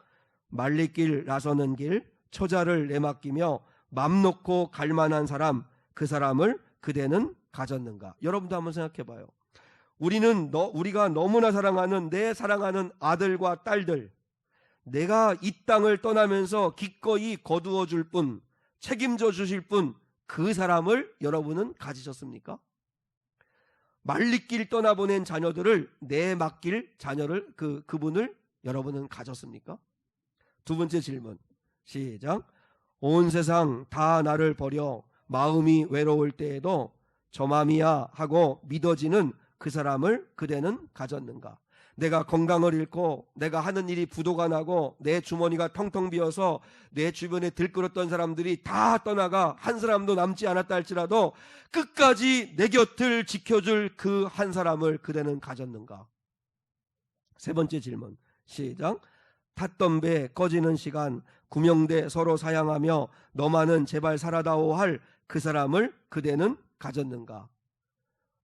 말리길 나서는 길, 처자를 내맡기며 맘 놓고 갈 만한 사람, 그 사람을 그대는 가졌는가? 여러분도 한번 생각해 봐요. 우리가 너무나 사랑하는 내 사랑하는 아들과 딸들, 내가 이 땅을 떠나면서 기꺼이 거두어 줄 분, 책임져 주실 분, 그 사람을 여러분은 가지셨습니까? 말리길 떠나보낸 자녀들을 내맡길 자녀를 그분을 여러분은 가졌습니까? 두 번째 질문. 시작. 온 세상 다 나를 버려 마음이 외로울 때에도 저 맘이야 하고 믿어지는 그 사람을 그대는 가졌는가? 내가 건강을 잃고 내가 하는 일이 부도가 나고 내 주머니가 텅텅 비어서 내 주변에 들끓었던 사람들이 다 떠나가 한 사람도 남지 않았다 할지라도 끝까지 내 곁을 지켜줄 그 한 사람을 그대는 가졌는가? 세 번째 질문. 시작. 탔던 배 꺼지는 시간 구명대 서로 사양하며 너만은 제발 살아다오 할 그 사람을 그대는 가졌는가?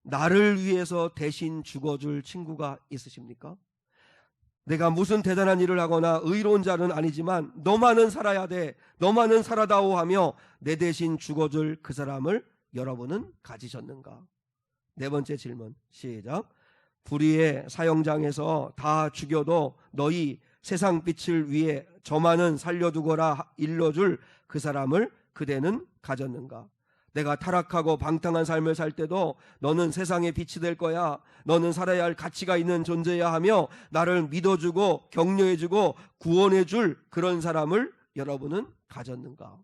나를 위해서 대신 죽어줄 친구가 있으십니까? 내가 무슨 대단한 일을 하거나 의로운 자는 아니지만 너만은 살아야 돼, 너만은 살아다오 하며 내 대신 죽어줄 그 사람을 여러분은 가지셨는가? 네 번째 질문. 시작. 불의의 사형장에서 다 죽여도 너희 세상 빛을 위해 저만은 살려두거라 일러줄 그 사람을 그대는 가졌는가? 내가 타락하고 방탕한 삶을 살 때도 너는 세상의 빛이 될 거야, 너는 살아야 할 가치가 있는 존재야 하며 나를 믿어주고 격려해주고 구원해줄 그런 사람을 여러분은 가졌는가?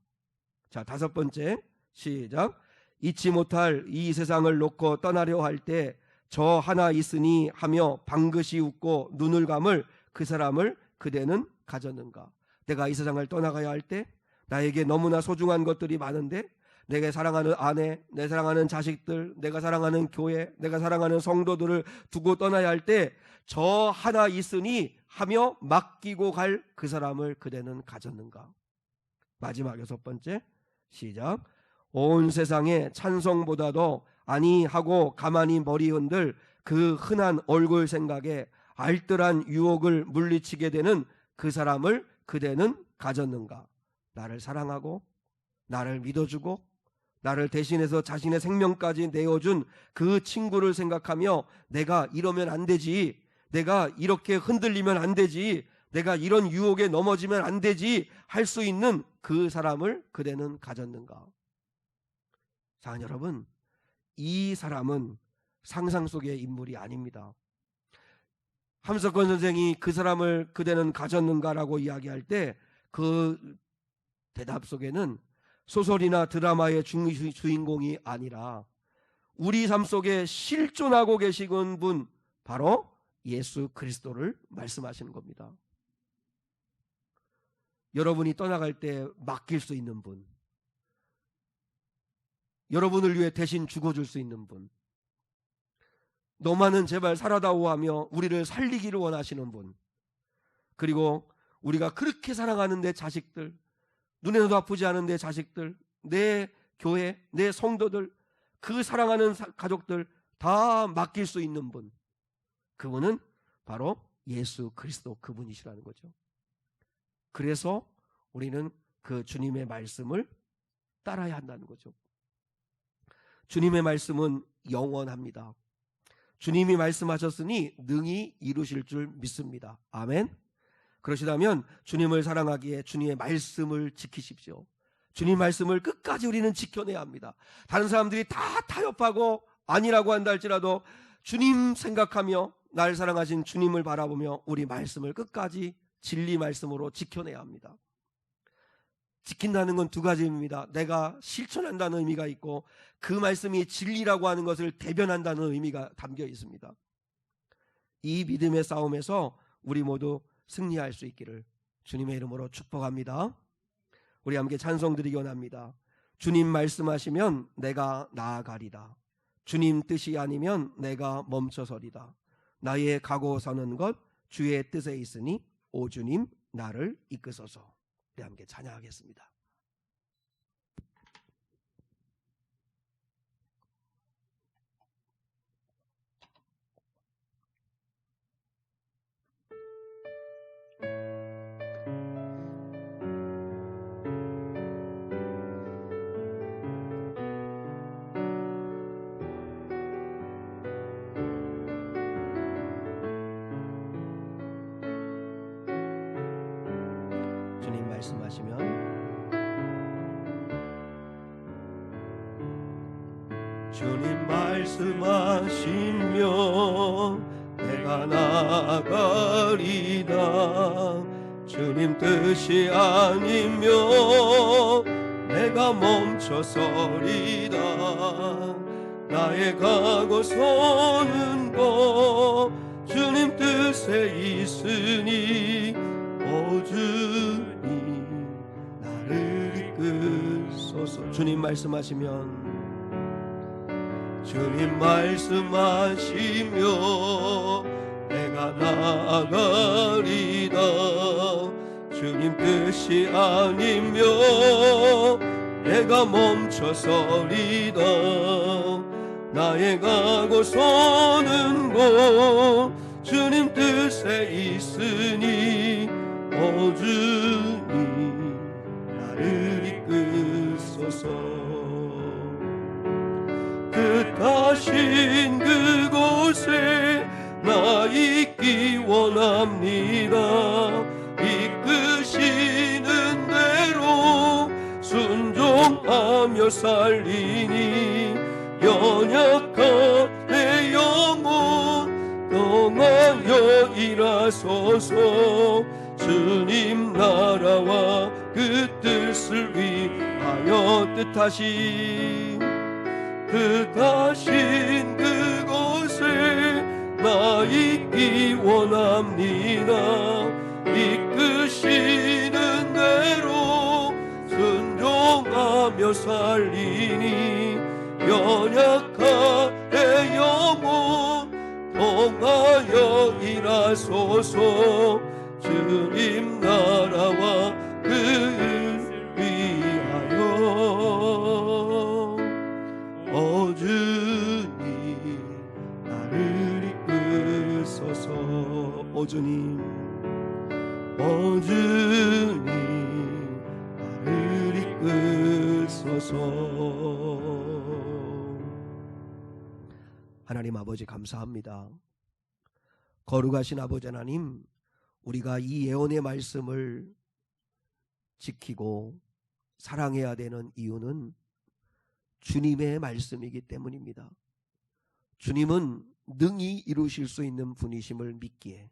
자, 다섯 번째. 시작. 잊지 못할 이 세상을 놓고 떠나려 할 때 저 하나 있으니 하며 방긋이 웃고 눈을 감을 그 사람을 그대는 가졌는가? 내가 이 세상을 떠나가야 할 때 나에게 너무나 소중한 것들이 많은데 내가 사랑하는 아내, 내 사랑하는 자식들, 내가 사랑하는 교회, 내가 사랑하는 성도들을 두고 떠나야 할 때 저 하나 있으니 하며 맡기고 갈 그 사람을 그대는 가졌는가? 마지막 여섯 번째. 시작. 온 세상의 찬송보다도 아니 하고 가만히 머리 흔들 그 흔한 얼굴 생각에 알뜰한 유혹을 물리치게 되는 그 사람을 그대는 가졌는가? 나를 사랑하고 나를 믿어주고 나를 대신해서 자신의 생명까지 내어준 그 친구를 생각하며 내가 이러면 안 되지, 내가 이렇게 흔들리면 안 되지, 내가 이런 유혹에 넘어지면 안 되지 할 수 있는 그 사람을 그대는 가졌는가? 자, 여러분, 이 사람은 상상 속의 인물이 아닙니다. 함석권 선생이 그 사람을 그대는 가졌는가라고 이야기할 때 그 대답 속에는 소설이나 드라마의 주인공이 아니라 우리 삶 속에 실존하고 계시는 분, 바로 예수 그리스도를 말씀하시는 겁니다. 여러분이 떠나갈 때 맡길 수 있는 분, 여러분을 위해 대신 죽어줄 수 있는 분, 너만은 제발 살아다오 하며 우리를 살리기를 원하시는 분, 그리고 우리가 그렇게 사랑하는 내 자식들, 눈에도 아프지 않은 내 자식들, 내 교회, 내 성도들, 그 사랑하는 가족들 다 맡길 수 있는 분, 그분은 바로 예수 그리스도 그분이시라는 거죠. 그래서 우리는 그 주님의 말씀을 따라야 한다는 거죠. 주님의 말씀은 영원합니다. 주님이 말씀하셨으니 능히 이루실 줄 믿습니다. 아멘. 그러시다면 주님을 사랑하기에 주님의 말씀을 지키십시오. 주님 말씀을 끝까지 우리는 지켜내야 합니다. 다른 사람들이 다 타협하고 아니라고 한다 할지라도 주님 생각하며 날 사랑하신 주님을 바라보며 우리 말씀을 끝까지 진리 말씀으로 지켜내야 합니다. 지킨다는 건 두 가지입니다. 내가 실천한다는 의미가 있고 그 말씀이 진리라고 하는 것을 대변한다는 의미가 담겨 있습니다. 이 믿음의 싸움에서 우리 모두 승리할 수 있기를 주님의 이름으로 축복합니다. 우리 함께 찬송 드리기 원합니다. 주님 말씀하시면 내가 나아가리다. 주님 뜻이 아니면 내가 멈춰서리다. 나의 가고 서는 것 주의 뜻에 있으니 오 주님 나를 이끄소서. 우리 함께 찬양하겠습니다. 주님 말씀하시면 주님 말씀하시면 내가 나아가리다. 주님 뜻이 아니면 내가 멈춰서리다. 나의 가고 서는 것 주님 뜻에 있으니 오 주님 나를 이끄소서. 주님 말씀하시면 주님 말씀하시며 내가 나아가리다. 주님 뜻이 아니면 내가 멈춰서리다. 나의 가고 서는 곳 주님 뜻에 있으니 오 주님 나를 이끄소서. 뜻하신 그곳에 나 있기 원합니다. 이끄시는 대로 순종하며 살리니 연약한 내 영혼 동하여 일하소서. 주님 나라와 그 뜻을 위하여 뜻하신 그곳에 나 있기 원합니다. 이끄시는 대로 순종하며 살리니 연약한 내 영혼 동하여 일하소서. 주님 나라와 그 위하여 오 주님 나를 이끄소서. 오 주님 오 주님 나를 이끄소서. 하나님 아버지 감사합니다. 거룩하신 아버지 하나님, 우리가 이 예언의 말씀을 지키고 사랑해야 되는 이유는 주님의 말씀이기 때문입니다. 주님은 능히 이루실 수 있는 분이심을 믿기에,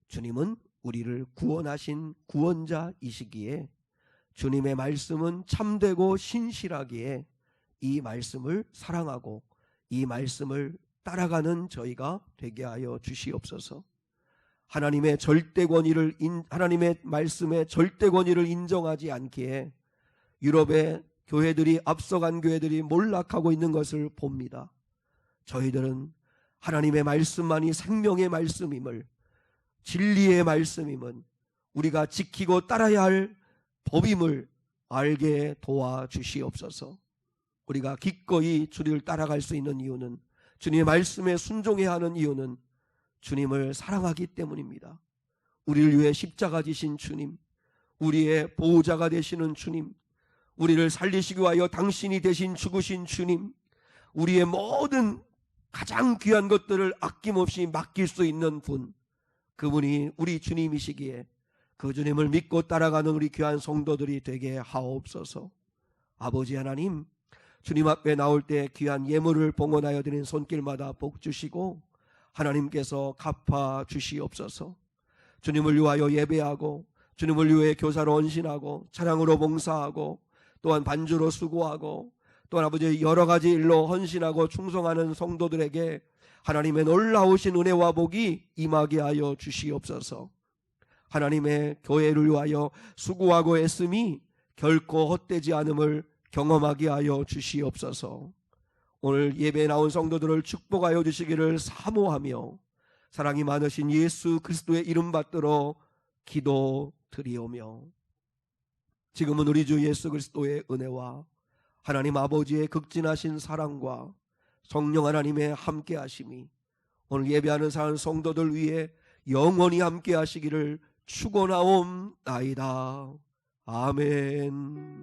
주님은 우리를 구원하신 구원자이시기에, 주님의 말씀은 참되고 신실하기에 이 말씀을 사랑하고 이 말씀을 따라가는 저희가 되게 하여 주시옵소서. 하나님의 말씀의 절대 권위를 인정하지 않기에 유럽의 교회들이, 앞서간 교회들이 몰락하고 있는 것을 봅니다. 저희들은 하나님의 말씀만이 생명의 말씀임을, 진리의 말씀임은, 우리가 지키고 따라야 할 법임을 알게 도와주시옵소서. 우리가 기꺼이 주를 따라갈 수 있는 이유는, 주님의 말씀에 순종해야 하는 이유는 주님을 사랑하기 때문입니다. 우리를 위해 십자가 지신 주님, 우리의 보호자가 되시는 주님, 우리를 살리시기 위하여 당신이 대신 죽으신 주님, 우리의 모든 가장 귀한 것들을 아낌없이 맡길 수 있는 분, 그분이 우리 주님이시기에 그 주님을 믿고 따라가는 우리 귀한 성도들이 되게 하옵소서. 아버지 하나님, 주님 앞에 나올 때 귀한 예물을 봉헌하여 드린 손길마다 복 주시고 하나님께서 갚아 주시옵소서. 주님을 위하여 예배하고 주님을 위해 교사로 헌신하고 찬양으로 봉사하고 또한 반주로 수고하고 또한 아버지 여러 가지 일로 헌신하고 충성하는 성도들에게 하나님의 놀라우신 은혜와 복이 임하게 하여 주시옵소서. 하나님의 교회를 위하여 수고하고 애씀이 결코 헛되지 않음을 경험하게 하여 주시옵소서. 오늘 예배에 나온 성도들을 축복하여 주시기를 사모하며 사랑이 많으신 예수 그리스도의 이름 받들어 기도드리오며, 지금은 우리 주 예수 그리스도의 은혜와 하나님 아버지의 극진하신 사랑과 성령 하나님의 함께 하심이 오늘 예배하는 사는 성도들 위해 영원히 함께 하시기를 축원하옵나이다. 아멘.